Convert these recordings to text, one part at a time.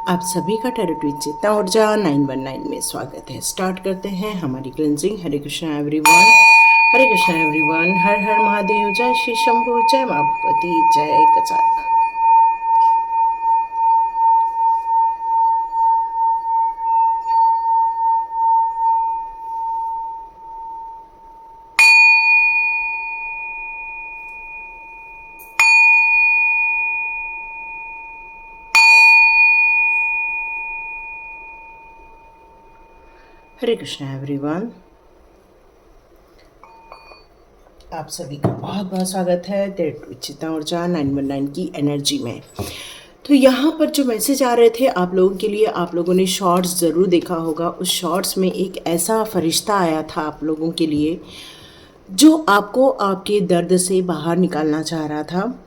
आप सभी का टेरिटरी चेतना ऊर्जा 919 में स्वागत है। स्टार्ट करते हैं हमारी क्लेंजिंग। हरे कृष्णा एवरीवन, हरे कृष्णा एवरीवन। हर हर महादेव, जय श्री शंभू, जय माँ भगवती, जय गजानन। हरे कृष्णा एवरीवन, आप सभी का बहुत बहुत स्वागत है टेरिटरी चेतना ऊर्जा 919 की एनर्जी में। तो यहाँ पर जो मैसेज आ रहे थे आप लोगों के लिए, आप लोगों ने शॉर्ट्स ज़रूर देखा होगा। उस शॉर्ट्स में एक ऐसा फरिश्ता आया था आप लोगों के लिए जो आपको आपके दर्द से बाहर निकालना चाह रहा था,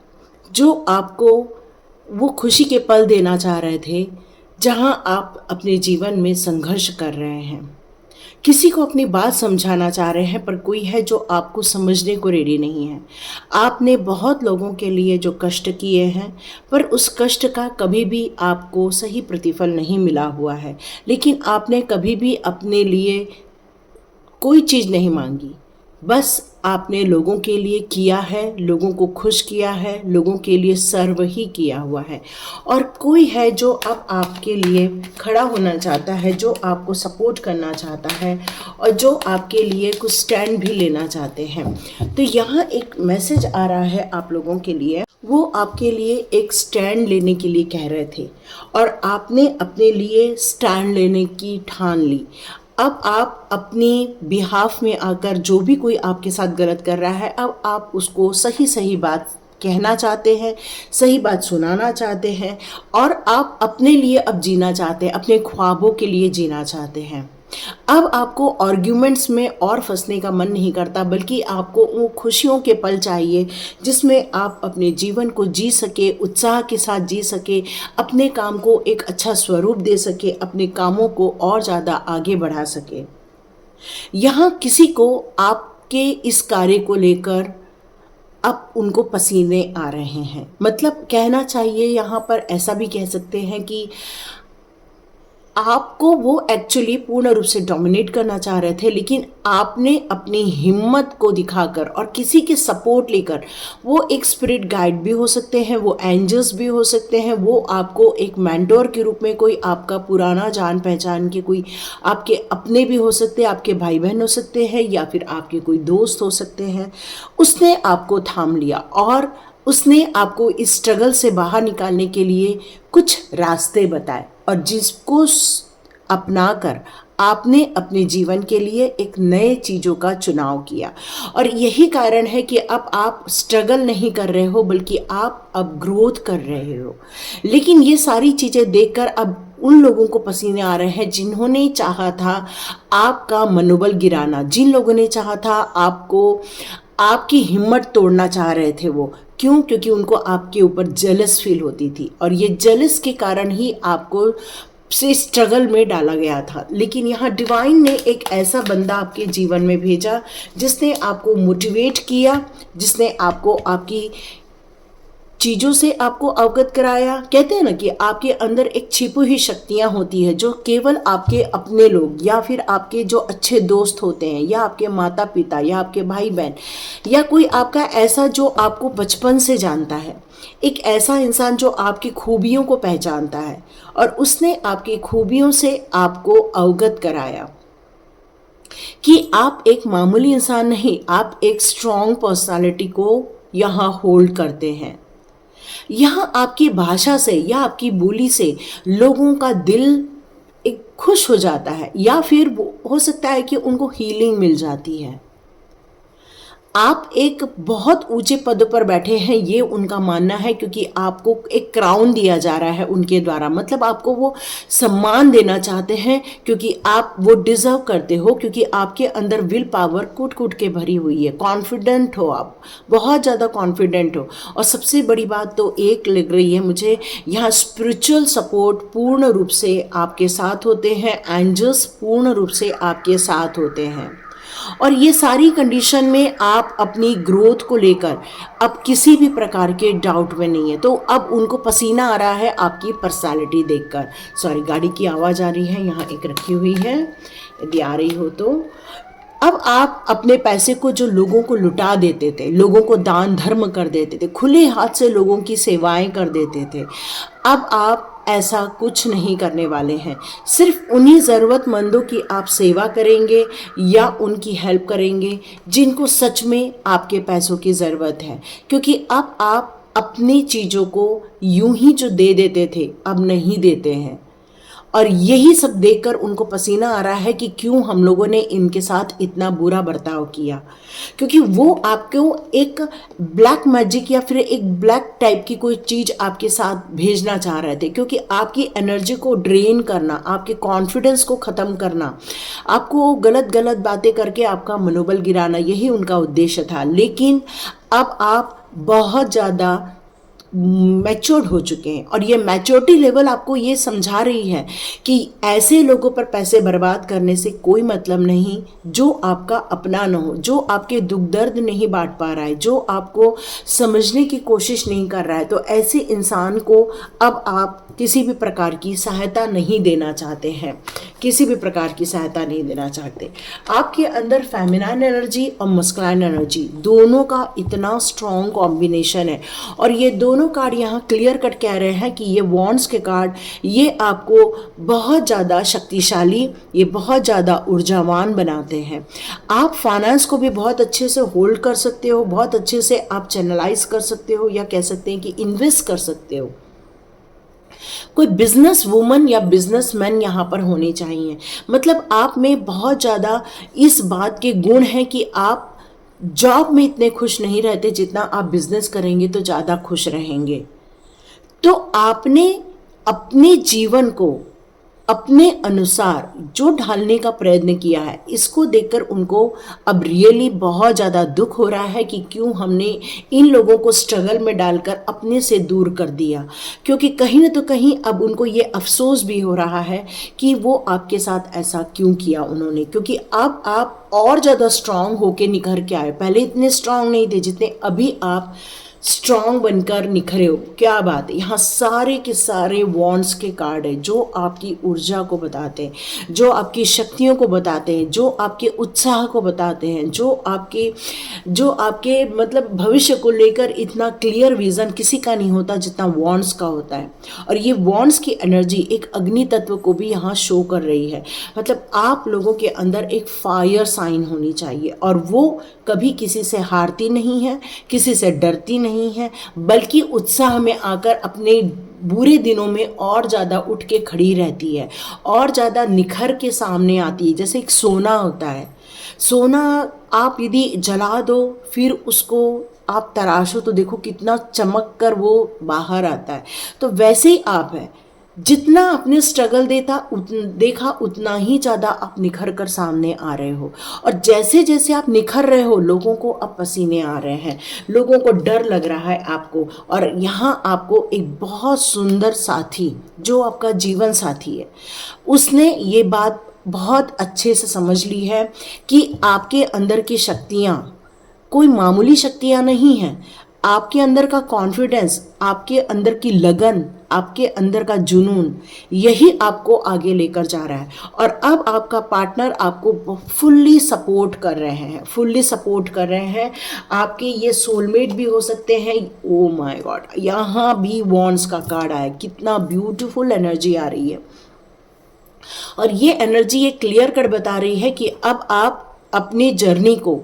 जो आपको वो खुशी के पल देना चाह रहे थे जहाँ आप अपने जीवन में संघर्ष कर रहे हैं। किसी को अपनी बात समझाना चाह रहे हैं पर कोई है जो आपको समझने को रेडी नहीं है। आपने बहुत लोगों के लिए जो कष्ट किए हैं पर उस कष्ट का कभी भी आपको सही प्रतिफल नहीं मिला हुआ है, लेकिन आपने कभी भी अपने लिए कोई चीज़ नहीं मांगी। बस आपने लोगों के लिए किया है, लोगों को खुश किया है, लोगों के लिए सर्व ही किया हुआ है। और कोई है जो अब आपके लिए खड़ा होना चाहता है, जो आपको सपोर्ट करना चाहता है और जो आपके लिए कुछ स्टैंड भी लेना चाहते हैं। तो यहाँ एक मैसेज आ रहा है आप लोगों के लिए, वो आपके लिए एक स्टैंड लेने के लिए कह रहे थे और आपने अपने लिए स्टैंड लेने की ठान ली। अब आप अपनी बिहाफ में आकर जो भी कोई आपके साथ गलत कर रहा है, अब आप उसको सही सही बात कहना चाहते हैं, सही बात सुनाना चाहते हैं और आप अपने लिए अब जीना चाहते हैं, अपने ख्वाबों के लिए जीना चाहते हैं। अब आपको आर्ग्यूमेंट्स में और फंसने का मन नहीं करता, बल्कि आपको वो खुशियों के पल चाहिए जिसमें आप अपने जीवन को जी सके, उत्साह के साथ जी सके, अपने काम को एक अच्छा स्वरूप दे सके, अपने कामों को और ज़्यादा आगे बढ़ा सके। यहाँ किसी को आपके इस कार्य को लेकर अब उनको पसीने आ रहे हैं, मतलब कहना चाहिए यहाँ पर ऐसा भी कह सकते हैं कि आपको वो एक्चुअली पूर्ण रूप से डोमिनेट करना चाह रहे थे, लेकिन आपने अपनी हिम्मत को दिखाकर और किसी के सपोर्ट लेकर, वो एक स्पिरिट गाइड भी हो सकते हैं, वो एंजल्स भी हो सकते हैं, वो आपको एक मेंटोर के रूप में कोई आपका पुराना जान पहचान के कोई आपके अपने भी हो सकते हैं, आपके भाई बहन हो सकते हैं या फिर आपके कोई दोस्त हो सकते हैं। उसने आपको थाम लिया और उसने आपको इस स्ट्रगल से बाहर निकालने के लिए कुछ रास्ते बताए और जिसको अपनाकर आपने अपने जीवन के लिए एक नए चीज़ों का चुनाव किया। और यही कारण है कि अब आप स्ट्रगल नहीं कर रहे हो, बल्कि आप अब ग्रोथ कर रहे हो। लेकिन ये सारी चीज़ें देखकर अब उन लोगों को पसीने आ रहे हैं जिन्होंने चाहा था आपका मनोबल गिराना, जिन लोगों ने चाहा था आपको, आपकी हिम्मत तोड़ना चाह रहे थे। वो क्यों? क्योंकि उनको आपके ऊपर जेलस फील होती थी और ये जेलस के कारण ही आपको से स्ट्रगल में डाला गया था। लेकिन यहाँ डिवाइन ने एक ऐसा बंदा आपके जीवन में भेजा जिसने आपको मोटिवेट किया, जिसने आपको आपकी चीज़ों से आपको अवगत कराया। कहते हैं ना कि आपके अंदर एक छिपी हुई शक्तियाँ होती है जो केवल आपके अपने लोग या फिर आपके जो अच्छे दोस्त होते हैं या आपके माता पिता या आपके भाई बहन या कोई आपका ऐसा जो आपको बचपन से जानता है, एक ऐसा इंसान जो आपकी खूबियों को पहचानता है और उसने आपकी खूबियों से आपको अवगत कराया कि आप एक मामूली इंसान नहीं, आप एक स्ट्रॉन्ग पर्सनालिटी को यहाँ होल्ड करते हैं। यहाँ आपकी भाषा से या आपकी बोली से लोगों का दिल एक खुश हो जाता है या फिर हो सकता है कि उनको हीलिंग मिल जाती है। आप एक बहुत ऊंचे पद पर बैठे हैं, ये उनका मानना है, क्योंकि आपको एक क्राउन दिया जा रहा है उनके द्वारा। मतलब आपको वो सम्मान देना चाहते हैं क्योंकि आप वो डिजर्व करते हो, क्योंकि आपके अंदर विल पावर कूट कूट के भरी हुई है। कॉन्फिडेंट हो आप, बहुत ज़्यादा कॉन्फिडेंट हो। और सबसे बड़ी बात तो एक लग रही है मुझे, यहाँ स्पिरिचुअल सपोर्ट पूर्ण रूप से आपके साथ होते हैं, एंजल्स पूर्ण रूप से आपके साथ होते हैं। और ये सारी कंडीशन में आप अपनी ग्रोथ को लेकर अब किसी भी प्रकार के डाउट में नहीं है। तो अब उनको पसीना आ रहा है आपकी पर्सनालिटी देखकर। सॉरी, गाड़ी की आवाज़ आ रही है, यहाँ एक रखी हुई है, यदि आ रही हो तो। अब आप अपने पैसे को जो लोगों को लुटा देते थे, लोगों को दान धर्म कर देते थे, खुले हाथ से लोगों की सेवाएं कर देते थे, अब आप ऐसा कुछ नहीं करने वाले हैं। सिर्फ उन्हीं ज़रूरतमंदों की आप सेवा करेंगे या उनकी हेल्प करेंगे जिनको सच में आपके पैसों की ज़रूरत है। क्योंकि अब आप अपनी चीज़ों को यूं ही जो दे देते थे अब नहीं देते हैं। और यही सब देखकर उनको पसीना आ रहा है कि क्यों हम लोगों ने इनके साथ इतना बुरा बर्ताव किया। क्योंकि वो आपको एक ब्लैक मैजिक या फिर एक ब्लैक टाइप की कोई चीज़ आपके साथ भेजना चाह रहे थे। क्योंकि आपकी एनर्जी को ड्रेन करना, आपके कॉन्फिडेंस को ख़त्म करना, आपको गलत गलत बातें करके आपका मनोबल गिराना, यही उनका उद्देश्य था। लेकिन अब आप बहुत ज़्यादा मैच्योर्ड हो चुके हैं और ये मैच्योरिटी लेवल आपको ये समझा रही है कि ऐसे लोगों पर पैसे बर्बाद करने से कोई मतलब नहीं जो आपका अपना न हो, जो आपके दुख दर्द नहीं बांट पा रहा है, जो आपको समझने की कोशिश नहीं कर रहा है। तो ऐसे इंसान को अब आप किसी भी प्रकार की सहायता नहीं देना चाहते हैं, किसी भी प्रकार की सहायता नहीं देना चाहते। आपके अंदर फेमिनाइन एनर्जी और मस्कुलाइन एनर्जी दोनों का इतना स्ट्रॉन्ग कॉम्बिनेशन है। और ये दोनों कार्ड यहाँ क्लियर कट कह रहे हैं कि ये वॉन्ड्स के कार्ड, ये आपको बहुत ज़्यादा शक्तिशाली, ये बहुत ज़्यादा ऊर्जावान बनाते हैं। आप फाइनेंस को भी बहुत अच्छे से होल्ड कर सकते हो, बहुत अच्छे से आप चैनलाइज कर सकते हो, या कह सकते हैं कि इन्वेस्ट कर सकते हो। कोई बिजनेस वुमन या बिजनेसमैन यहाँ पर होने चाहिए। मतलब आप में बहुत ज़्यादा इस बात के गुण हैं कि आप जॉब में इतने खुश नहीं रहते जितना आप बिजनेस करेंगे तो ज़्यादा खुश रहेंगे। तो आपने अपने जीवन को अपने अनुसार जो ढालने का प्रयत्न किया है, इसको देखकर उनको अब रियली बहुत ज़्यादा दुख हो रहा है कि क्यों हमने इन लोगों को स्ट्रगल में डालकर अपने से दूर कर दिया। क्योंकि कहीं न तो कहीं अब उनको ये अफसोस भी हो रहा है कि वो आपके साथ ऐसा क्यों किया उन्होंने। क्योंकि अब आप और ज़्यादा स्ट्रांग होके निखर के आए, पहले इतने स्ट्रांग नहीं थे जितने अभी आप स्ट्रॉन्ग बनकर निखरे हो। क्या बात है, यहाँ सारे के सारे वॉन्ड्स के कार्ड है जो आपकी ऊर्जा को बताते हैं, जो आपकी शक्तियों को बताते हैं, जो आपके उत्साह को बताते हैं, जो आपके मतलब भविष्य को लेकर इतना क्लियर विजन किसी का नहीं होता जितना वॉन्ड्स का होता है। और ये वॉन्ड्स की एनर्जी एक अग्नि तत्व को भी यहाँ शो कर रही है। मतलब आप लोगों के अंदर एक फायर साइन होनी चाहिए और वो कभी किसी से हारती नहीं है, किसी से डरती नहीं है, बल्कि उत्साह में आकर अपने बुरे दिनों में और ज़्यादा उठ के खड़ी रहती है और ज़्यादा निखर के सामने आती है। जैसे एक सोना होता है, सोना आप यदि जला दो फिर उसको आप तराशो तो देखो कितना चमक कर वो बाहर आता है। तो वैसे ही आप है, जितना आपने स्ट्रगल देखा उतना ही ज़्यादा आप निखर कर सामने आ रहे हो। और जैसे जैसे आप निखर रहे हो लोगों को अब पसीने आ रहे हैं, लोगों को डर लग रहा है आपको। और यहाँ आपको एक बहुत सुंदर साथी जो आपका जीवन साथी है, उसने ये बात बहुत अच्छे से समझ ली है कि आपके अंदर की शक्तियाँ कोई मामूली शक्तियाँ नहीं हैं। आपके अंदर का कॉन्फिडेंस, आपके अंदर की लगन, आपके अंदर का जुनून, यही आपको आगे लेकर जा रहा है। और अब आपका पार्टनर आपको फुल्ली सपोर्ट कर रहे हैं, आपके ये सोलमेट भी हो सकते हैं। ओ माय गॉड, यहाँ भी वॉन्ड्स का कार्ड आया, कितना ब्यूटीफुल एनर्जी आ रही है। और ये एनर्जी ये क्लियर कट बता रही है कि अब आप अपनी जर्नी को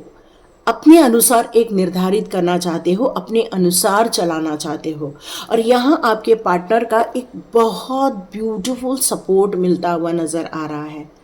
अपने अनुसार एक निर्धारित करना चाहते हो, अपने अनुसार चलाना चाहते हो। और यहाँ आपके पार्टनर का एक बहुत ब्यूटीफुल सपोर्ट मिलता हुआ नज़र आ रहा है।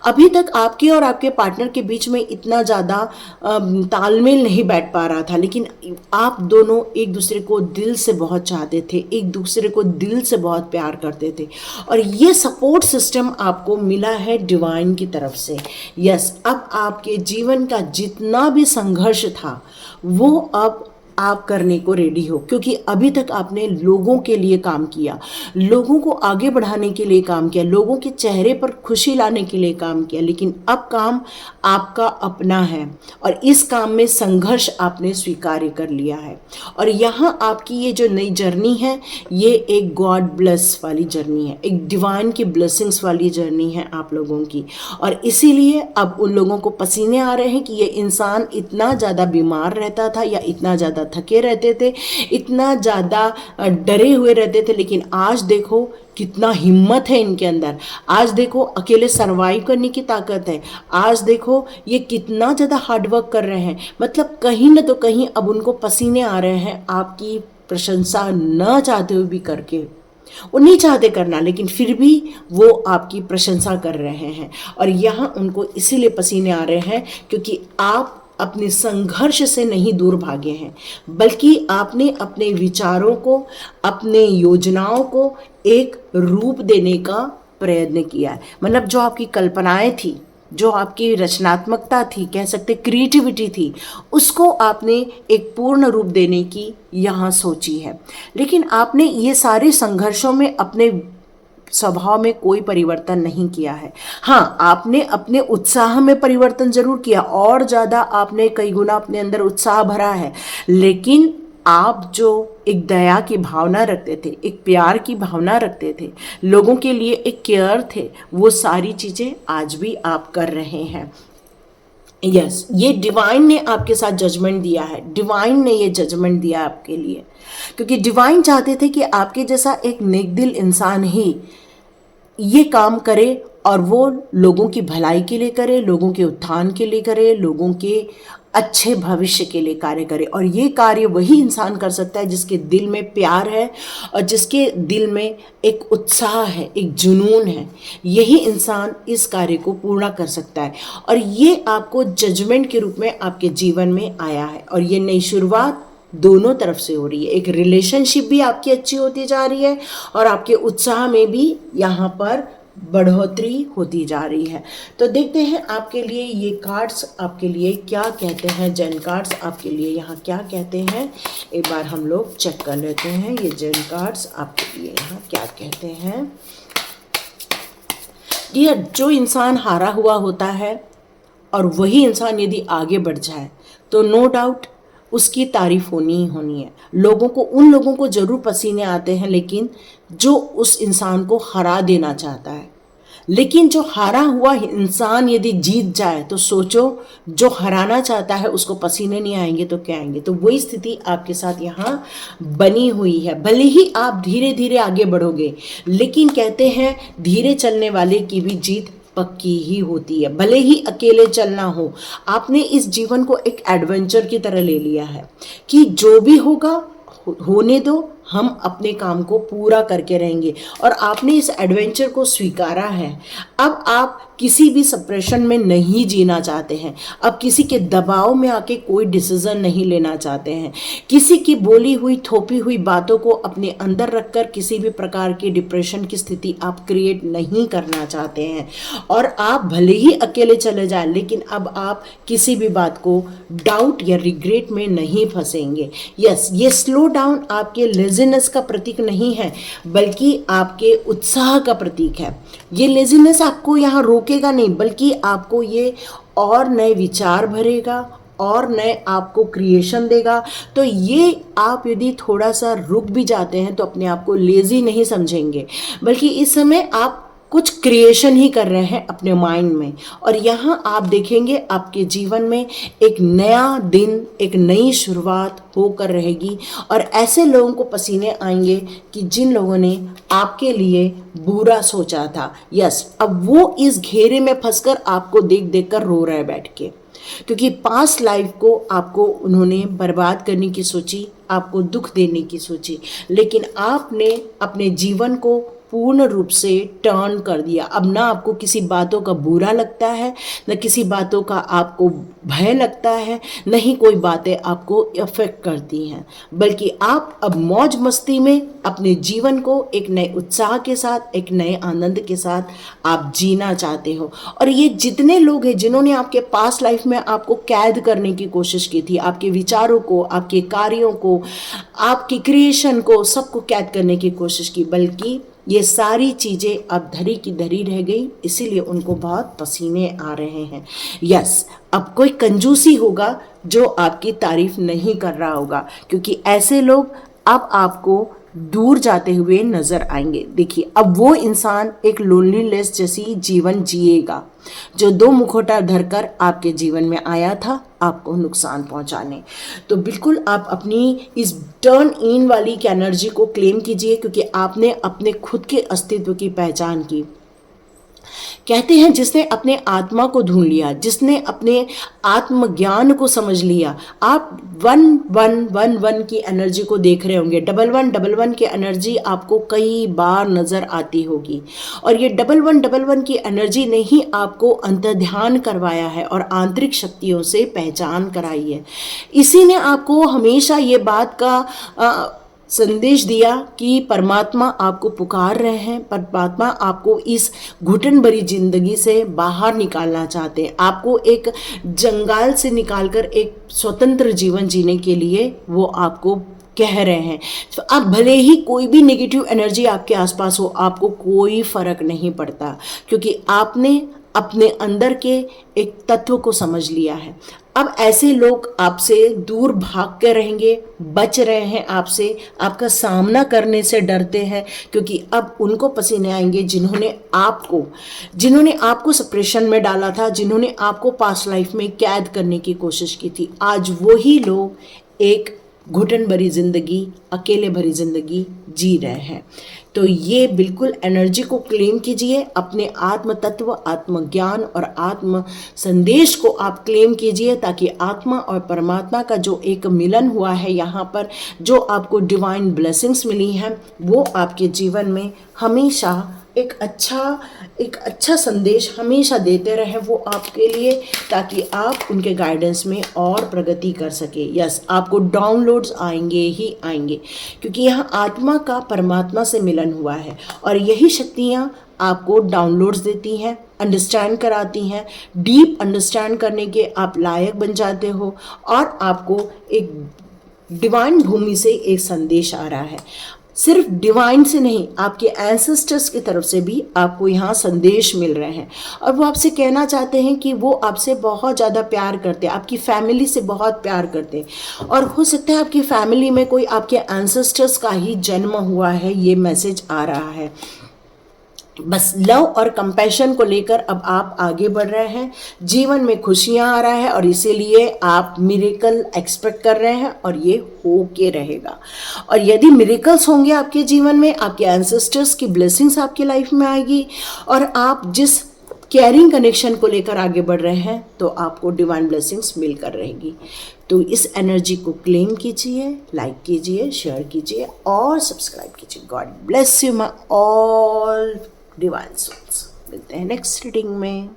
अभी तक आपके और आपके पार्टनर के बीच में इतना ज़्यादा तालमेल नहीं बैठ पा रहा था, लेकिन आप दोनों एक दूसरे को दिल से बहुत चाहते थे, एक दूसरे को दिल से बहुत प्यार करते थे। और ये सपोर्ट सिस्टम आपको मिला है डिवाइन की तरफ से। यस, अब आपके जीवन का जितना भी संघर्ष था वो अब आप करने को रेडी हो, क्योंकि अभी तक आपने लोगों के लिए काम किया, लोगों को आगे बढ़ाने के लिए काम किया, लोगों के चेहरे पर खुशी लाने के लिए काम किया, लेकिन अब काम आपका अपना है और इस काम में संघर्ष आपने स्वीकार कर लिया है। और यहाँ आपकी ये जो नई जर्नी है, ये एक गॉड ब्लेस वाली जर्नी है, एक डिवाइन की ब्लेसिंग्स वाली जर्नी है आप लोगों की। और इसीलिए अब उन लोगों को पसीने आ रहे हैं कि ये इंसान इतना ज़्यादा बीमार रहता था या इतना ज़्यादा थके रहते थे, इतना ज़्यादा डरे हुए रहते थे, लेकिन आज देखो कितना हिम्मत है इनके अंदर, आज देखो अकेले सरवाइव करने की ताकत है, आज देखो ये कितना ज़्यादा हार्डवर्क कर रहे हैं। मतलब कहीं ना तो कहीं अब उनको पसीने आ रहे हैं, आपकी प्रशंसा न चाहते हुए भी करके, वो नहीं चाहते करना, लेकिन फिर भी वो आपकी प्रशंसा कर रहे हैं। और यहाँ उनको इसीलिए पसीने आ रहे हैं क्योंकि आप अपने संघर्ष से नहीं दूर भागे हैं, बल्कि आपने अपने विचारों को, अपने योजनाओं को एक रूप देने का प्रयत्न किया है। मतलब जो आपकी कल्पनाएं थी, जो आपकी रचनात्मकता थी, कह सकते क्रिएटिविटी थी, उसको आपने एक पूर्ण रूप देने की यहाँ सोची है। लेकिन आपने ये सारे संघर्षों में अपने स्वभाव में कोई परिवर्तन नहीं किया है। हाँ, आपने अपने उत्साह में परिवर्तन जरूर किया, और ज़्यादा आपने कई गुना अपने अंदर उत्साह भरा है, लेकिन आप जो एक दया की भावना रखते थे, एक प्यार की भावना रखते थे, लोगों के लिए एक केयर थे, वो सारी चीज़ें आज भी आप कर रहे हैं। यस, ये डिवाइन ने आपके साथ जजमेंट दिया है, डिवाइन ने ये जजमेंट दिया आपके लिए, क्योंकि डिवाइन चाहते थे कि आपके जैसा एक नेक दिल इंसान ही ये काम करे, और वो लोगों की भलाई के लिए करे, लोगों के उत्थान के लिए करे, लोगों के अच्छे भविष्य के लिए कार्य करे। और ये कार्य वही इंसान कर सकता है जिसके दिल में प्यार है और जिसके दिल में एक उत्साह है, एक जुनून है। यही इंसान इस कार्य को पूर्ण कर सकता है। और ये आपको जजमेंट के रूप में आपके जीवन में आया है, और ये नई शुरुआत दोनों तरफ से हो रही है। एक रिलेशनशिप भी आपकी अच्छी होती जा रही है और आपके उत्साह में भी यहाँ पर बढ़ोतरी होती जा रही है। तो देखते हैं आपके लिए ये कार्ड्स आपके लिए क्या कहते हैं। जेन कार्ड्स आपके लिए यहाँ क्या कहते हैं, एक बार हम लोग चेक कर लेते हैं। ये जेन कार्ड्स आपके लिए यहाँ क्या कहते हैं। डियर, जो इंसान हारा हुआ होता है और वही इंसान यदि आगे बढ़ जाए तो नो डाउट उसकी तारीफ होनी ही होनी है। उन लोगों को जरूर पसीने आते हैं, लेकिन जो उस इंसान को हरा देना चाहता है। लेकिन जो हारा हुआ इंसान यदि जीत जाए तो सोचो, जो हराना चाहता है उसको पसीने नहीं आएंगे तो क्या आएंगे। तो वही स्थिति आपके साथ यहाँ बनी हुई है। भले ही आप धीरे धीरे आगे बढ़ोगे, लेकिन कहते हैं धीरे चलने वाले की भी जीत पक्की ही होती है। भले ही अकेले चलना हो, आपने इस जीवन को एक एडवेंचर की तरह ले लिया है कि जो भी होगा होने दो, हम अपने काम को पूरा करके रहेंगे। और आपने इस एडवेंचर को स्वीकारा है। अब आप किसी भी सप्रेशन में नहीं जीना चाहते हैं, अब किसी के दबाव में आके कोई डिसीजन नहीं लेना चाहते हैं, किसी की बोली हुई थोपी हुई बातों को अपने अंदर रखकर किसी भी प्रकार की डिप्रेशन की स्थिति आप क्रिएट नहीं करना चाहते हैं। और आप भले ही अकेले चले जाएं, लेकिन अब आप किसी भी बात को डाउट या रिग्रेट में नहीं फंसेंगे। यस, ये स्लो डाउन आपके लेजीनेस का प्रतीक नहीं है, बल्कि आपके उत्साह का प्रतीक है। ये लेजीनेस आपको यहाँ रोकेगा नहीं, बल्कि आपको ये और नए विचार भरेगा और नए आपको क्रिएशन देगा। तो ये आप यदि थोड़ा सा रुक भी जाते हैं तो अपने आप को लेजी नहीं समझेंगे, बल्कि इस समय आप कुछ क्रिएशन ही कर रहे हैं अपने माइंड में। और यहाँ आप देखेंगे आपके जीवन में एक नया दिन, एक नई शुरुआत होकर रहेगी। और ऐसे लोगों को पसीने आएंगे कि जिन लोगों ने आपके लिए बुरा सोचा था। यस, अब वो इस घेरे में फंसकर आपको देख देख कर रो रहे हैं बैठ के, क्योंकि पास्ट लाइफ को आपको उन्होंने बर्बाद करने की सोची, आपको दुख देने की सोची, लेकिन आपने अपने जीवन को पूर्ण रूप से टर्न कर दिया। अब ना आपको किसी बातों का बुरा लगता है, न किसी बातों का आपको भय लगता है, न ही कोई बातें आपको अफेक्ट करती हैं, बल्कि आप अब मौज मस्ती में अपने जीवन को एक नए उत्साह के साथ, एक नए आनंद के साथ आप जीना चाहते हो। और ये जितने लोग हैं जिन्होंने आपके पास्ट लाइफ में आपको कैद करने की कोशिश की थी, आपके विचारों को, आपके कार्यों को, आपकी क्रिएशन को, सबको कैद करने की कोशिश की, बल्कि ये सारी चीज़ें अब धरी की धरी रह गई, इसीलिए उनको बहुत पसीने आ रहे हैं। यस, अब कोई कंजूसी होगा जो आपकी तारीफ नहीं कर रहा होगा, क्योंकि ऐसे लोग अब आपको दूर जाते हुए नजर आएंगे। देखिए, अब वो इंसान एक लोनलीनेस जैसी जीवन जिएगा जो दो मुखौटा धरकर आपके जीवन में आया था आपको नुकसान पहुंचाने। तो बिल्कुल आप अपनी इस टर्न इन वाली एनर्जी को क्लेम कीजिए, क्योंकि आपने अपने खुद के अस्तित्व की पहचान की। कहते हैं जिसने अपने आत्मा को ढूंढ लिया, जिसने अपने आत्मज्ञान को समझ लिया। आप 1111 की एनर्जी को देख रहे होंगे, 1111 की एनर्जी आपको कई बार नजर आती होगी, और ये 1111 की एनर्जी ने ही आपको अंतर्ध्यान करवाया है और आंतरिक शक्तियों से पहचान कराई है। इसी ने आपको हमेशा ये बात का संदेश दिया कि परमात्मा आपको पुकार रहे हैं, परमात्मा आपको इस घुटन भरी जिंदगी से बाहर निकालना चाहते हैं, आपको एक जंगाल से निकालकर एक स्वतंत्र जीवन जीने के लिए वो आपको कह रहे हैं। तो अब भले ही कोई भी नेगेटिव एनर्जी आपके आसपास हो, आपको कोई फर्क नहीं पड़ता, क्योंकि आपने अपने अंदर के एक तत्व को समझ लिया है। अब ऐसे लोग आपसे दूर भाग कर रहेंगे, बच रहे हैं आपसे, आपका सामना करने से डरते हैं, क्योंकि अब उनको पसीने आएंगे जिन्होंने आपको सप्रेशन में डाला था, जिन्होंने आपको पास्ट लाइफ में कैद करने की कोशिश की थी। आज वही लोग एक घुटन भरी जिंदगी, अकेले भरी जिंदगी जी रहे हैं। तो ये बिल्कुल एनर्जी को क्लेम कीजिए, अपने आत्म तत्व, आत्मज्ञान और आत्म संदेश को आप क्लेम कीजिए, ताकि आत्मा और परमात्मा का जो एक मिलन हुआ है यहाँ पर, जो आपको डिवाइन ब्लेसिंग्स मिली हैं, वो आपके जीवन में हमेशा एक अच्छा संदेश हमेशा देते रहे वो आपके लिए, ताकि आप उनके गाइडेंस में और प्रगति कर सके। यस, आपको डाउनलोड्स आएंगे ही आएंगे, क्योंकि यहाँ आत्मा का परमात्मा से मिलन हुआ है, और यही शक्तियाँ आपको डाउनलोड्स देती हैं, अंडरस्टैंड कराती हैं, डीप अंडरस्टैंड करने के आप लायक बन जाते हो, और आपको एक डिवाइन भूमि से एक संदेश आ रहा है। सिर्फ डिवाइन से नहीं, आपके एंसेस्टर्स की तरफ से भी आपको यहाँ संदेश मिल रहे हैं, और वो आपसे कहना चाहते हैं कि वो आपसे बहुत ज़्यादा प्यार करते हैं, आपकी फैमिली से बहुत प्यार करते हैं, और हो सकता है आपकी फैमिली में कोई आपके एंसेस्टर्स का ही जन्म हुआ है, ये मैसेज आ रहा है। बस लव और कंपैशन को लेकर अब आप आगे बढ़ रहे हैं, जीवन में खुशियां आ रहा है, और इसीलिए आप मिरेकल एक्सपेक्ट कर रहे हैं, और ये हो के रहेगा। और यदि मिरेकल्स होंगे आपके जीवन में, आपके एंसेस्टर्स की ब्लेसिंग्स आपकी लाइफ में आएगी, और आप जिस केयरिंग कनेक्शन को लेकर आगे बढ़ रहे हैं, तो आपको डिवाइन ब्लेसिंग्स मिलकर रहेगी। तो इस एनर्जी को क्लेम कीजिए, लाइक कीजिए, शेयर कीजिए और सब्सक्राइब कीजिए। God bless you my all divine souls. मिलते हैं नेक्स्ट रीडिंग में।